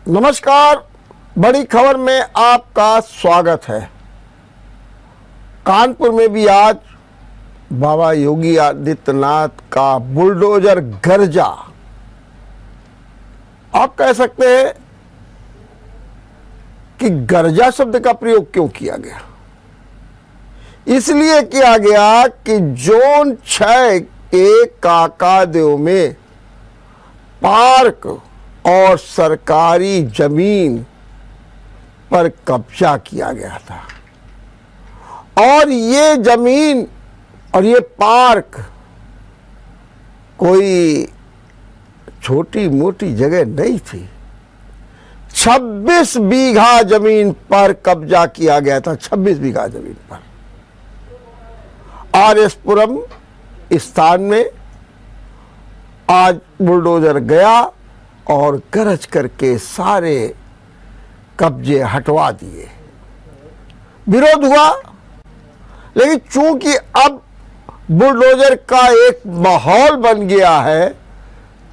नमस्कार, बड़ी खबर में आपका स्वागत है। कानपुर में भी आज बाबा योगी आदित्यनाथ का बुलडोजर गरजा। आप कह सकते हैं कि गरजा शब्द का प्रयोग क्यों किया गया? इसलिए किया गया कि जोन 6 के काकादेव में पार्क और सरकारी जमीन पर कब्जा किया गया था और ये जमीन और ये पार्क कोई छोटी मोटी जगह नहीं थी। 26 बीघा जमीन पर कब्जा किया गया था, 26 बीघा जमीन पर। आरएसपुरम स्थान में आज बुलडोजर गया और गरज करके सारे कब्जे हटवा दिए। विरोध हुआ, लेकिन चूंकि अब बुलडोजर का एक माहौल बन गया है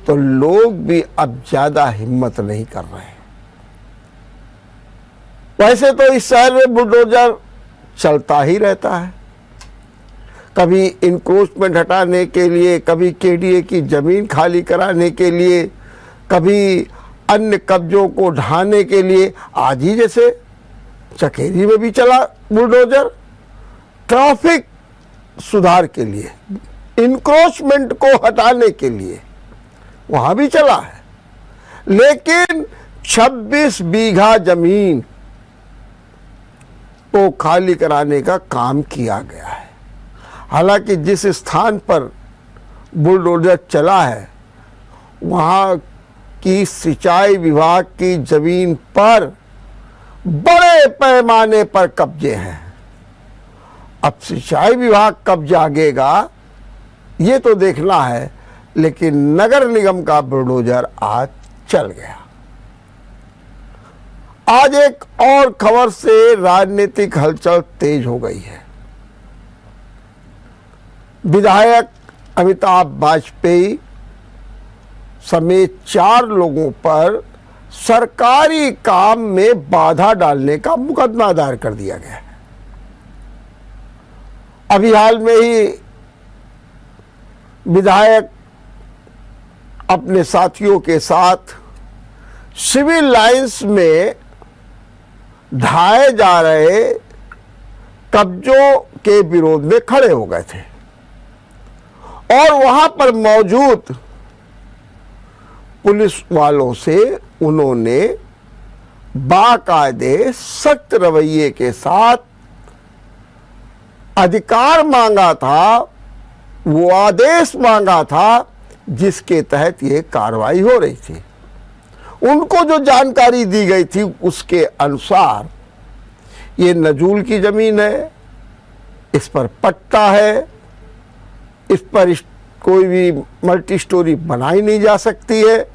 तो लोग भी अब ज्यादा हिम्मत नहीं कर रहे। वैसे तो इस शहर में बुलडोजर चलता ही रहता है, कभी इंक्रोचमेंट हटाने के लिए, कभी केडीए की जमीन खाली कराने के लिए, कभी अन्य कब्जों को ढाने के लिए। आज ही जैसे चकेरी में भी चला बुलडोजर, ट्रैफिक सुधार के लिए, इंक्रोचमेंट को हटाने के लिए वहां भी चला है। लेकिन 26 बीघा जमीन को खाली कराने का काम किया गया है। हालांकि जिस स्थान पर बुलडोजर चला है वहां की सिंचाई विभाग की जमीन पर बड़े पैमाने पर कब्जे हैं। अब सिंचाई विभाग कब जागेगा ये तो देखना है, लेकिन नगर निगम का बुलडोजर आज चल गया। आज एक और खबर से राजनीतिक हलचल तेज हो गई है। विधायक अमिताभ वाजपेयी समेत 4 लोगों पर सरकारी काम में बाधा डालने का मुकदमा दायर कर दिया गया है। अभी हाल में ही विधायक अपने साथियों के साथ सिविल लाइंस में ढाए जा रहे कब्जों के विरोध में खड़े हो गए थे और वहां पर मौजूद पुलिस वालों से उन्होंने बाकायदे सख्त रवैये के साथ अधिकार मांगा था, वो आदेश मांगा था जिसके तहत ये कार्रवाई हो रही थी। उनको जो जानकारी दी गई थी उसके अनुसार ये नजूल की जमीन है, इस पर पट्टा है, इस पर कोई भी मल्टी स्टोरी बनाई नहीं जा सकती है,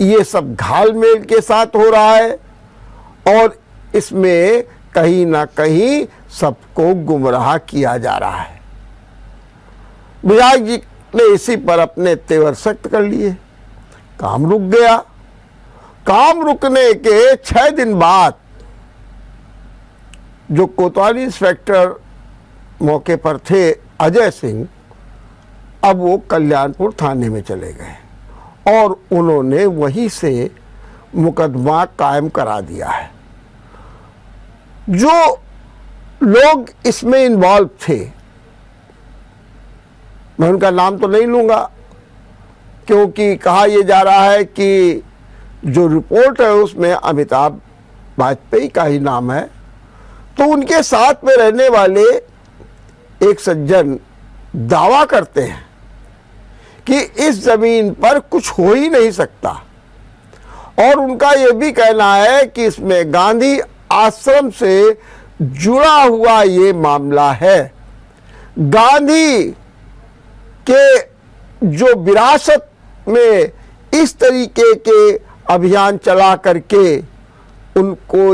ये सब घालमेल के साथ हो रहा है और इसमें कहीं ना कहीं सबको गुमराह किया जा रहा है। विधायक जी ने इसी पर अपने तेवर सख्त कर लिए। काम रुक गया। काम रुकने के 6 दिन बाद जो कोतवाली इंस्पेक्टर मौके पर थे अजय सिंह, अब वो कल्याणपुर थाने में चले गए और उन्होंने वहीं से मुकदमा कायम करा दिया है। जो लोग इसमें इन्वॉल्व थे, मैं उनका नाम तो नहीं लूंगा क्योंकि कहा यह जा रहा है कि जो रिपोर्ट है उसमें अमिताभ वाजपेयी का ही नाम है, तो उनके साथ में रहने वाले एक सज्जन दावा करते हैं कि इस जमीन पर कुछ हो ही नहीं सकता और उनका यह भी कहना है कि इसमें गांधी आश्रम से जुड़ा हुआ ये मामला है। गांधी के जो विरासत में इस तरीके के अभियान चला करके उनको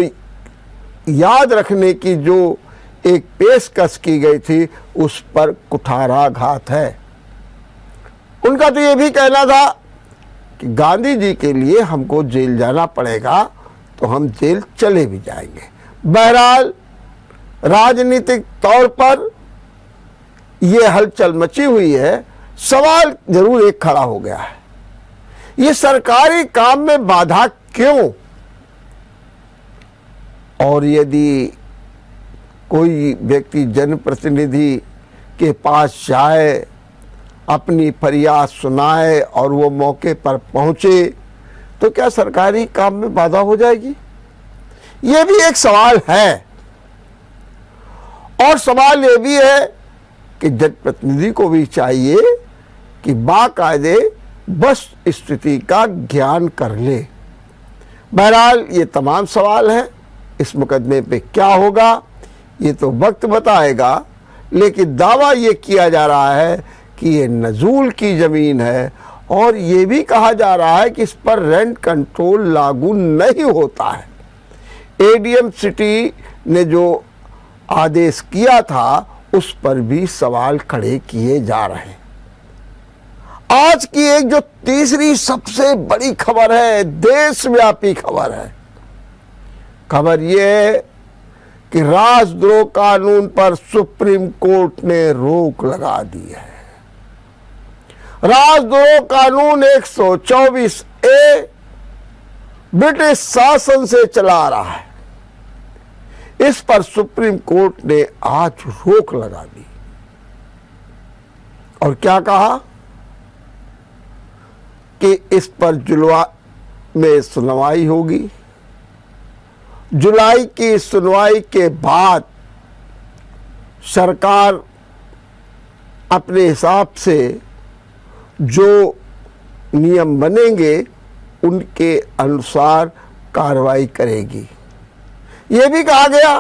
याद रखने की जो एक पेशकश की गई थी उस पर कुठाराघात है। उनका तो ये भी कहना था कि गांधी जी के लिए हमको जेल जाना पड़ेगा तो हम जेल चले भी जाएंगे। बहरहाल राजनीतिक तौर पर ये हलचल मची हुई है। सवाल जरूर एक खड़ा हो गया है, ये सरकारी काम में बाधा क्यों? और यदि कोई व्यक्ति जनप्रतिनिधि के पास जाए, अपनी फरियाद सुनाए और वो मौके पर पहुंचे, तो क्या सरकारी काम में बाधा हो जाएगी? ये भी एक सवाल है। और सवाल ये भी है कि जनप्रतिनिधि को भी चाहिए कि बाकायदे बस स्थिति का ज्ञान कर ले। बहरहाल ये तमाम सवाल हैं। इस मुकदमे पे क्या होगा ये तो वक्त बताएगा, लेकिन दावा ये किया जा रहा है कि ये नजूल की ज़मीन है और ये भी कहा जा रहा है कि इस पर रेंट कंट्रोल लागू नहीं होता है। एडीएम सिटी ने जो आदेश किया था उस पर भी सवाल खड़े किए जा रहे हैं। आज की एक जो तीसरी सबसे बड़ी खबर है, देशव्यापी खबर है। खबर यह है कि राजद्रोह कानून पर सुप्रीम कोर्ट ने रोक लगा दी है। राजद्रोह कानून 124A ब्रिटिश शासन से चला आ रहा है। इस पर सुप्रीम कोर्ट ने आज रोक लगा दी और क्या कहा कि इस पर जुलाई में सुनवाई होगी। जुलाई की सुनवाई के बाद सरकार अपने हिसाब से जो नियम बनेंगे उनके अनुसार कार्रवाई करेगी। ये भी कहा गया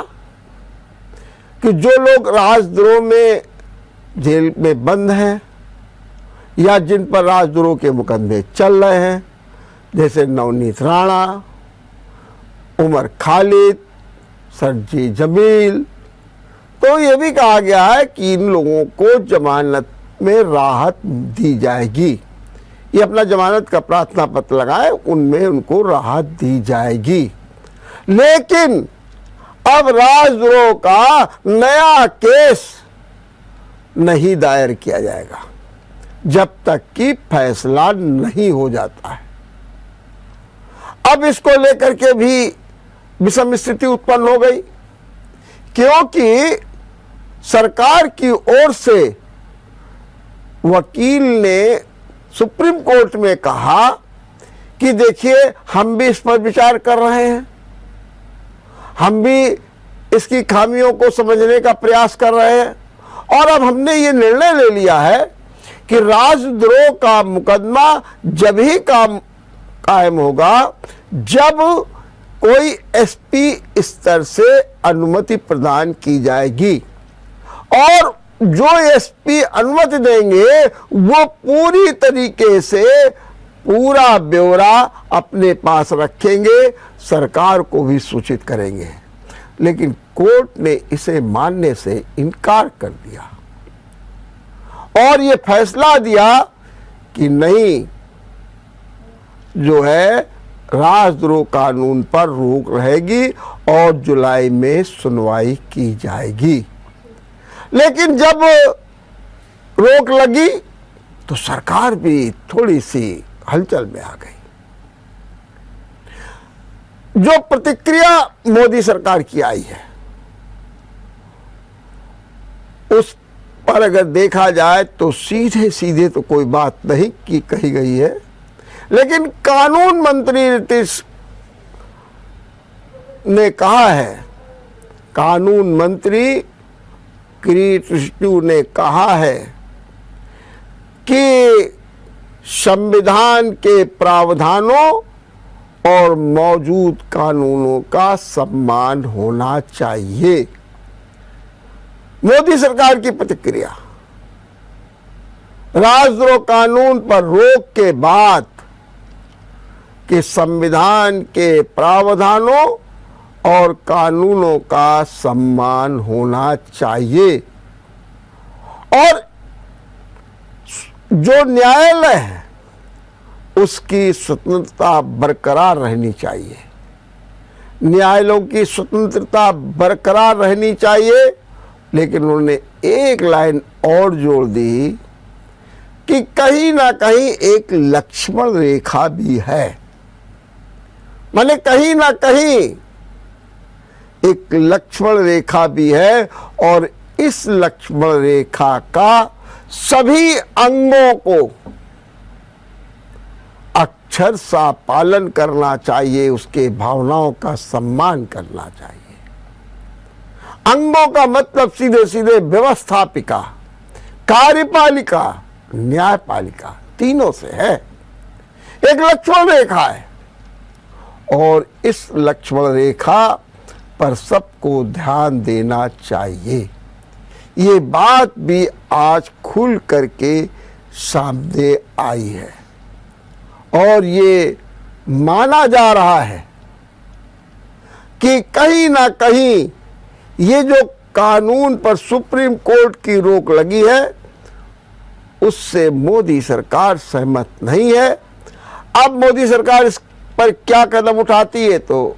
कि जो लोग राजद्रोह में जेल में बंद हैं या जिन पर राजद्रोह के मुकदमे चल रहे हैं, जैसे नवनीत राणा, उमर खालिद, सरजी जमील, तो ये भी कहा गया है कि इन लोगों को जमानत में राहत दी जाएगी। ये अपना जमानत का प्रार्थना पत्र लगाए, उनमें उनको राहत दी जाएगी। लेकिन अब राजद्रोह का नया केस नहीं दायर किया जाएगा जब तक कि फैसला नहीं हो जाता है। अब इसको लेकर के भी विषम स्थिति उत्पन्न हो गई, क्योंकि सरकार की ओर से वकील ने सुप्रीम कोर्ट में कहा कि देखिए हम भी इस पर विचार कर रहे हैं, हम भी इसकी खामियों को समझने का प्रयास कर रहे हैं और अब हमने ये निर्णय ले लिया है कि राजद्रोह का मुकदमा जब ही कायम होगा जब कोई एसपी स्तर से अनुमति प्रदान की जाएगी और जो एसपी अनुमति देंगे वो पूरी तरीके से पूरा ब्यौरा अपने पास रखेंगे, सरकार को भी सूचित करेंगे। लेकिन कोर्ट ने इसे मानने से इनकार कर दिया और ये फैसला दिया कि नहीं, जो है राजद्रोह कानून पर रोक रहेगी और जुलाई में सुनवाई की जाएगी। लेकिन जब रोक लगी तो सरकार भी थोड़ी सी हलचल में आ गई। जो प्रतिक्रिया मोदी सरकार की आई है उस पर अगर देखा जाए तो सीधे सीधे तो कोई बात नहीं की कही गई है, लेकिन कानून मंत्री नीतीश ने कहा है, कानून मंत्री किरीट रिजिजू ने कहा है कि संविधान के प्रावधानों और मौजूद कानूनों का सम्मान होना चाहिए। मोदी सरकार की प्रतिक्रिया, राजद्रोह कानून पर रोक के बाद कि संविधान के प्रावधानों और कानूनों का सम्मान होना चाहिए और जो न्यायालय है उसकी स्वतंत्रता बरकरार रहनी चाहिए, न्यायालयों की स्वतंत्रता बरकरार रहनी चाहिए। लेकिन उन्होंने एक लाइन और जोड़ दी कि कहीं ना कहीं एक लक्ष्मण रेखा भी है, माने कहीं ना कहीं एक लक्ष्मण रेखा भी है, और इस लक्ष्मण रेखा का सभी अंगों को अक्षर सा पालन करना चाहिए, उसके भावनाओं का सम्मान करना चाहिए। अंगों का मतलब सीधे सीधे व्यवस्थापिका, कार्यपालिका, न्यायपालिका, तीनों से है। एक लक्ष्मण रेखा है, और इस लक्ष्मण रेखा पर सबको ध्यान देना चाहिए। ये बात भी आज खुल करके सामने आई है, और ये माना जा रहा है कि कहीं ना कहीं ये जो कानून पर सुप्रीम कोर्ट की रोक लगी है, उससे मोदी सरकार सहमत नहीं है। अब मोदी सरकार इस पर क्या कदम उठाती है तो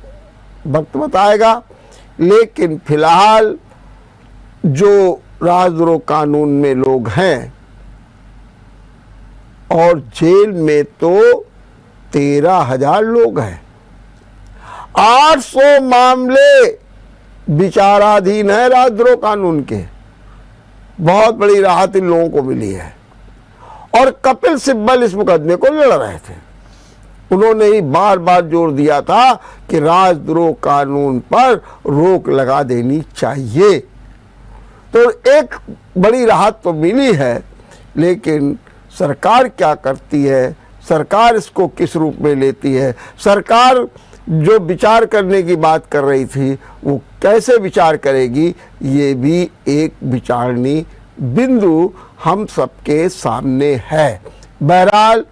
वक्त बताएगा, लेकिन फिलहाल जो राजद्रोह कानून में लोग हैं, और जेल में तो 13,000 लोग हैं, 800 मामले विचाराधीन है राजद्रोह कानून के। बहुत बड़ी राहत इन लोगों को मिली है। और कपिल सिब्बल इस मुकदमे को लड़ रहे थे, उन्होंने ही बार बार जोर दिया था कि राजद्रोह कानून पर रोक लगा देनी चाहिए। तो एक बड़ी राहत तो मिली है, लेकिन सरकार क्या करती है, सरकार इसको किस रूप में लेती है, सरकार जो विचार करने की बात कर रही थी वो कैसे विचार करेगी, ये भी एक विचारणीय बिंदु हम सबके सामने है। बहरहाल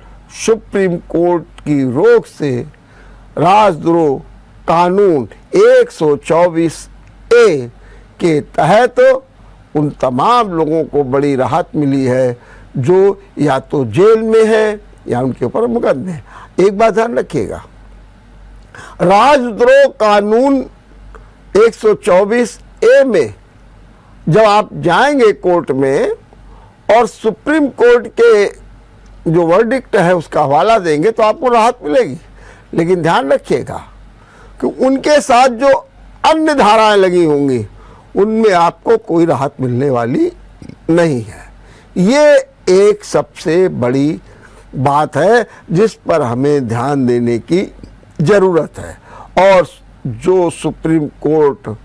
सुप्रीम कोर्ट की रोक से राजद्रोह कानून 124A के तहत उन तमाम लोगों को बड़ी राहत मिली है जो या तो जेल में है या उनके ऊपर मुकदमे है। एक बात ध्यान रखिएगा, राजद्रोह कानून 124A में जब आप जाएंगे कोर्ट में और सुप्रीम कोर्ट के जो वर्डिक्ट है उसका हवाला देंगे तो आपको राहत मिलेगी। लेकिन ध्यान रखिएगा कि उनके साथ जो अन्य धाराएं लगी होंगी उनमें आपको कोई राहत मिलने वाली नहीं है। ये एक सबसे बड़ी बात है जिस पर हमें ध्यान देने की ज़रूरत है। और जो सुप्रीम कोर्ट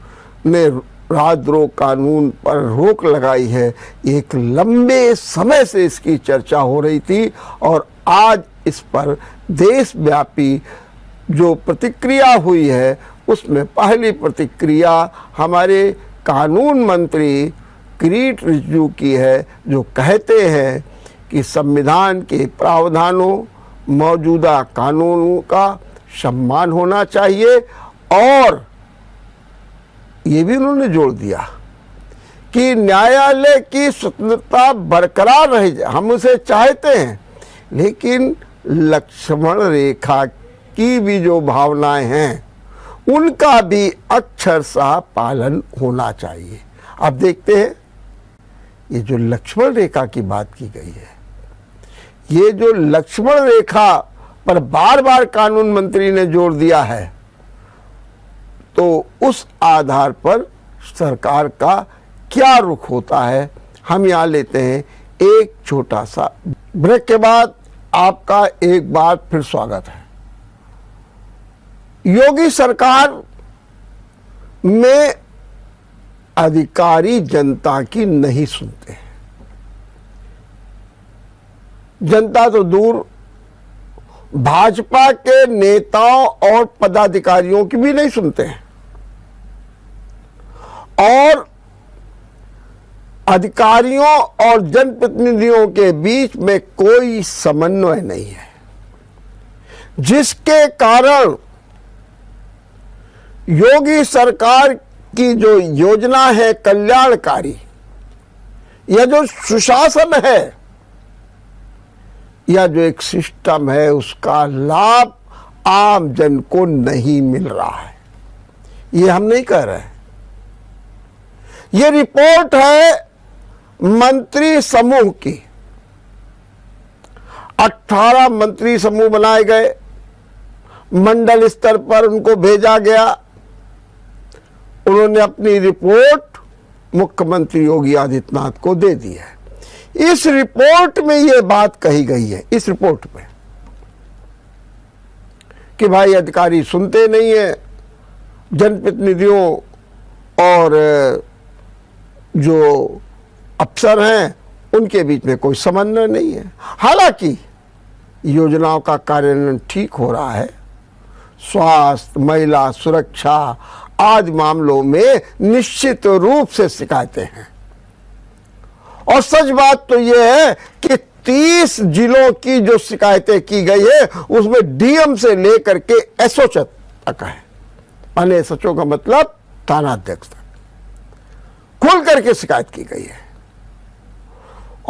ने राजद्रोह कानून पर रोक लगाई है, एक लंबे समय से इसकी चर्चा हो रही थी और आज इस पर देशव्यापी जो प्रतिक्रिया हुई है उसमें पहली प्रतिक्रिया हमारे कानून मंत्री किरीट रिजिजू की है, जो कहते हैं कि संविधान के प्रावधानों, मौजूदा कानूनों का सम्मान होना चाहिए। और ये भी उन्होंने जोड़ दिया कि न्यायालय की स्वतंत्रता बरकरार रह जाए, हम उसे चाहते हैं, लेकिन लक्ष्मण रेखा की भी जो भावनाएं हैं उनका भी अक्षरशः पालन होना चाहिए। अब देखते हैं ये जो लक्ष्मण रेखा की बात की गई है, ये जो लक्ष्मण रेखा पर बार बार कानून मंत्री ने जोर दिया है, तो उस आधार पर सरकार का क्या रुख होता है, हम यहाँ लेते हैं एक छोटा सा ब्रेक। के बाद आपका एक बार फिर स्वागत है। योगी सरकार में अधिकारी जनता की नहीं सुनते हैं। जनता तो दूर, भाजपा के नेताओं और पदाधिकारियों की भी नहीं सुनते हैं, और अधिकारियों और जनप्रतिनिधियों के बीच में कोई समन्वय नहीं है, जिसके कारण योगी सरकार की जो योजना है कल्याणकारी, यह जो सुशासन है, या जो एक सिस्टम है उसका लाभ आम जन को नहीं मिल रहा है। ये हम नहीं कह रहे हैं, ये रिपोर्ट है मंत्री समूह की। 18 मंत्री समूह बनाए गए, मंडल स्तर पर उनको भेजा गया, उन्होंने अपनी रिपोर्ट मुख्यमंत्री योगी आदित्यनाथ को दे दी है। इस रिपोर्ट में यह बात कही गई है, इस रिपोर्ट में, कि भाई अधिकारी सुनते नहीं है, जनप्रतिनिधियों और जो अफसर हैं उनके बीच में कोई समन्वय नहीं है। हालांकि योजनाओं का कार्यान्वयन ठीक हो रहा है, स्वास्थ्य, महिला सुरक्षा आदि मामलों में निश्चित रूप से शिकायतें हैं। और सच बात तो यह है कि 30 जिलों की जो शिकायतें की गई है उसमें डीएम से लेकर के एसओ तक है, माने एसओ का मतलब थानाध्यक्ष तक खुल करके शिकायत की गई है।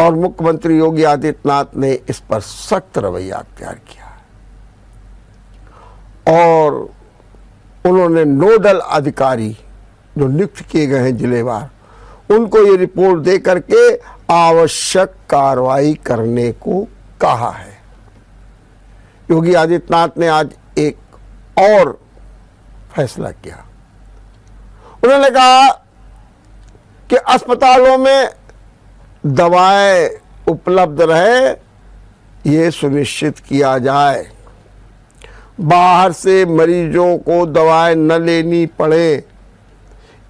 और मुख्यमंत्री योगी आदित्यनाथ ने इस पर सख्त रवैया अख्तियार किया और उन्होंने नोडल अधिकारी जो नियुक्त किए गए हैं जिलेवार, उनको ये रिपोर्ट दे करके आवश्यक कार्रवाई करने को कहा है। योगी आदित्यनाथ ने आज एक और फैसला किया। उन्होंने कहा कि अस्पतालों में दवाएं उपलब्ध रहे, ये सुनिश्चित किया जाए, बाहर से मरीजों को दवाएं न लेनी पड़े,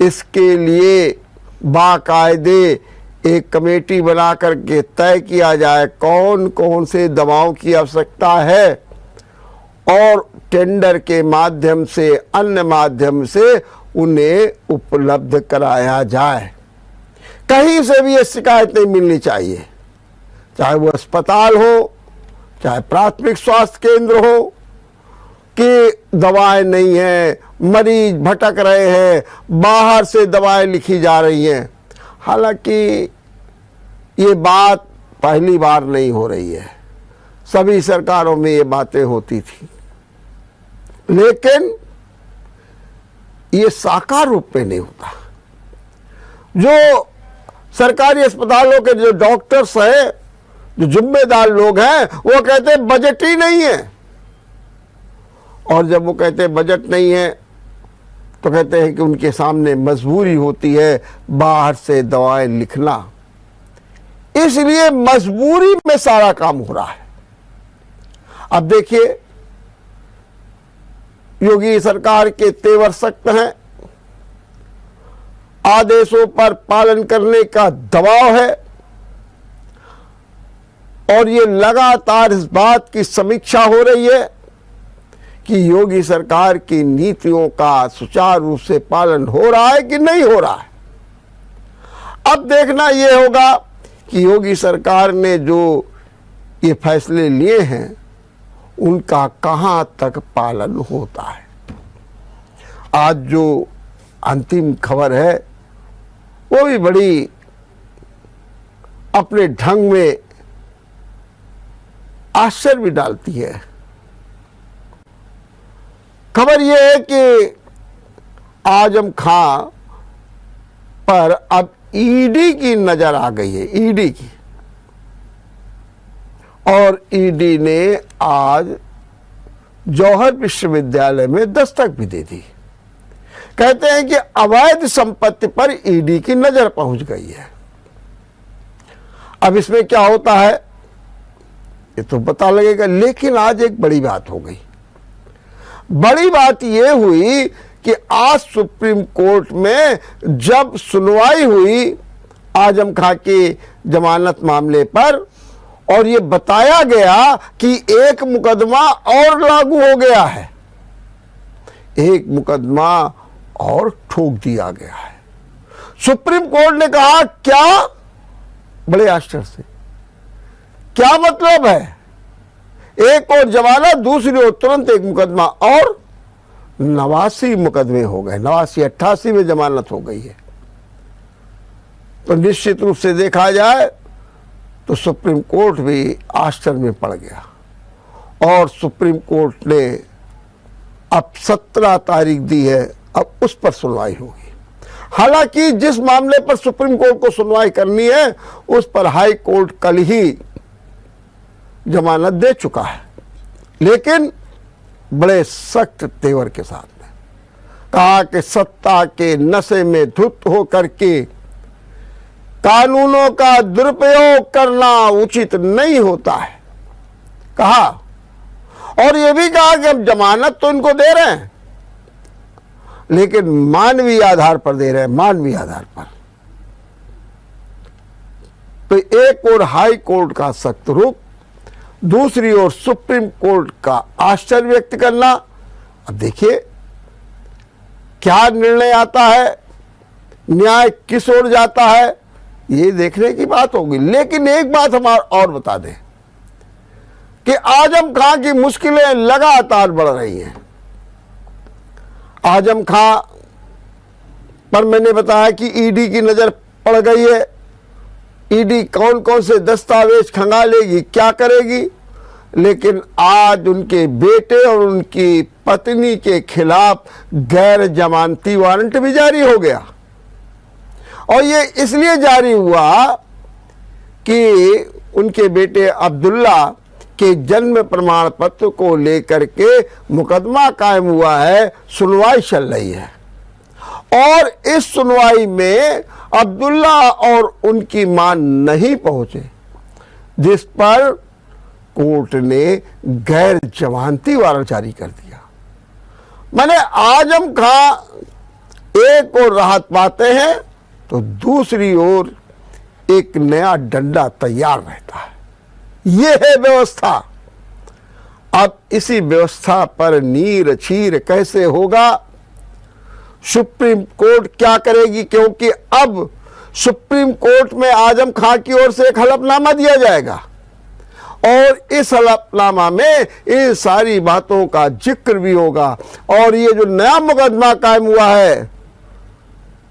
इसके लिए बाकायदे एक कमेटी बना करके तय किया जाए कौन कौन से दवाओं की आवश्यकता है और टेंडर के माध्यम से, अन्य माध्यम से उन्हें उपलब्ध कराया जाए। कहीं से भी ये शिकायत नहीं मिलनी चाहिए, चाहे वो अस्पताल हो, चाहे प्राथमिक स्वास्थ्य केंद्र हो, कि दवाएं नहीं है, मरीज भटक रहे हैं, बाहर से दवाएं लिखी जा रही हैं। हालांकि ये बात पहली बार नहीं हो रही है, सभी सरकारों में ये बातें होती थी, लेकिन ये साकार रूप में नहीं होता। जो सरकारी अस्पतालों के जो डॉक्टर्स हैं, जो जिम्मेदार लोग हैं, वो कहते हैं बजट ही नहीं है। और जब वो कहते हैं बजट नहीं है तो कहते हैं कि उनके सामने मजबूरी होती है बाहर से दवाएं लिखना, इसलिए मजबूरी में सारा काम हो रहा है। अब देखिए, योगी सरकार के तेवर सख्त हैं, आदेशों पर पालन करने का दबाव है और ये लगातार इस बात की समीक्षा हो रही है कि योगी सरकार की नीतियों का सुचारू रूप से पालन हो रहा है कि नहीं हो रहा है। अब देखना यह होगा कि योगी सरकार ने जो ये फैसले लिए हैं उनका कहां तक पालन होता है। आज जो अंतिम खबर है वो भी बड़ी अपने ढंग में आश्चर्य भी डालती है। खबर यह है कि आजम खां पर अब ईडी की नजर आ गई है, ईडी की। और ईडी ने आज जौहर विश्वविद्यालय में दस्तक भी दे दी। कहते हैं कि अवैध संपत्ति पर ईडी की नजर पहुंच गई है। अब इसमें क्या होता है ये तो पता लगेगा, लेकिन आज एक बड़ी बात हो गई। बड़ी बात यह हुई कि आज सुप्रीम कोर्ट में जब सुनवाई हुई आजम खां के जमानत मामले पर, और ये बताया गया कि एक मुकदमा और लागू हो गया है, एक मुकदमा और ठोक दिया गया है। सुप्रीम कोर्ट ने कहा क्या, बड़े आश्चर्य से, क्या मतलब है, एक और जमानत, दूसरी ओर तुरंत एक मुकदमा, और 89 मुकदमे हो गए, 89-88 में जमानत हो गई है। तो निश्चित रूप से देखा जाए तो सुप्रीम कोर्ट भी आश्चर्य में पड़ गया और सुप्रीम कोर्ट ने अब 17 तारीख दी है, अब उस पर सुनवाई होगी। हालांकि जिस मामले पर सुप्रीम कोर्ट को सुनवाई करनी है उस पर हाई कोर्ट कल ही जमानत दे चुका है, लेकिन बड़े सख्त तेवर के साथ में कहा कि सत्ता के नशे में धुत होकर के कानूनों का दुरुपयोग करना उचित नहीं होता है कहा। और यह भी कहा कि हम जमानत तो इनको दे रहे हैं, लेकिन मानवीय आधार पर दे रहे हैं, मानवीय आधार पर। तो एक और हाई कोर्ट का सख्त रुख, दूसरी ओर सुप्रीम कोर्ट का आश्चर्य व्यक्त करना। अब देखिए क्या निर्णय आता है, न्याय किस ओर जाता है, ये देखने की बात होगी। लेकिन एक बात हम और बता दें कि आजम खां की मुश्किलें लगातार बढ़ रही हैं। आजम खां पर मैंने बताया कि ईडी की नजर पड़ गई है। ईडी कौन कौन से दस्तावेज खंगालेगी, क्या करेगी, लेकिन आज उनके बेटे और उनकी पत्नी के खिलाफ गैर जमानती वारंट भी जारी हो गया। और ये इसलिए जारी हुआ कि उनके बेटे अब्दुल्ला के जन्म प्रमाण पत्र को लेकर के मुकदमा कायम हुआ है, सुनवाई चल रही है। और इस सुनवाई में अब्दुल्ला और उनकी मां नहीं पहुंचे, जिस पर कोर्ट ने गैर जमानती वारंट जारी कर दिया। माने आजम खां एक और राहत पाते हैं तो दूसरी ओर एक नया डंडा तैयार रहता है। यह है व्यवस्था। अब इसी व्यवस्था पर नीर चीर कैसे होगा, सुप्रीम कोर्ट क्या करेगी, क्योंकि अब सुप्रीम कोर्ट में आजम खां की ओर से एक हलफनामा दिया जाएगा और इस हलफनामा में इन सारी बातों का जिक्र भी होगा। और ये जो नया मुकदमा कायम हुआ है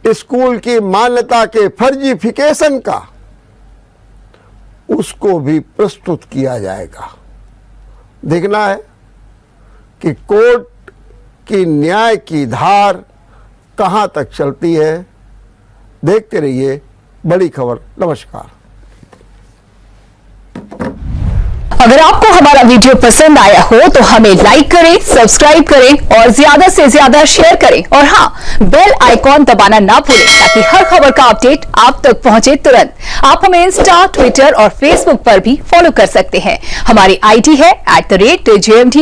स्कूल की मान्यता के फर्जीफिकेशन का, उसको भी प्रस्तुत किया जाएगा। देखना है कि कोर्ट की न्याय की धार कहां तक चलती है। देखते रहिए बड़ी खबर। नमस्कार। अगर आपको हमारा वीडियो पसंद आया हो तो हमें लाइक करें, सब्सक्राइब करें और ज्यादा से ज्यादा शेयर करें। और हाँ, बेल आइकॉन दबाना ना भूलें ताकि हर खबर का अपडेट आप तक पहुंचे तुरंत। आप हमें इंस्टा, ट्विटर और फेसबुक पर भी फॉलो कर सकते हैं। हमारी आईडी है @JMT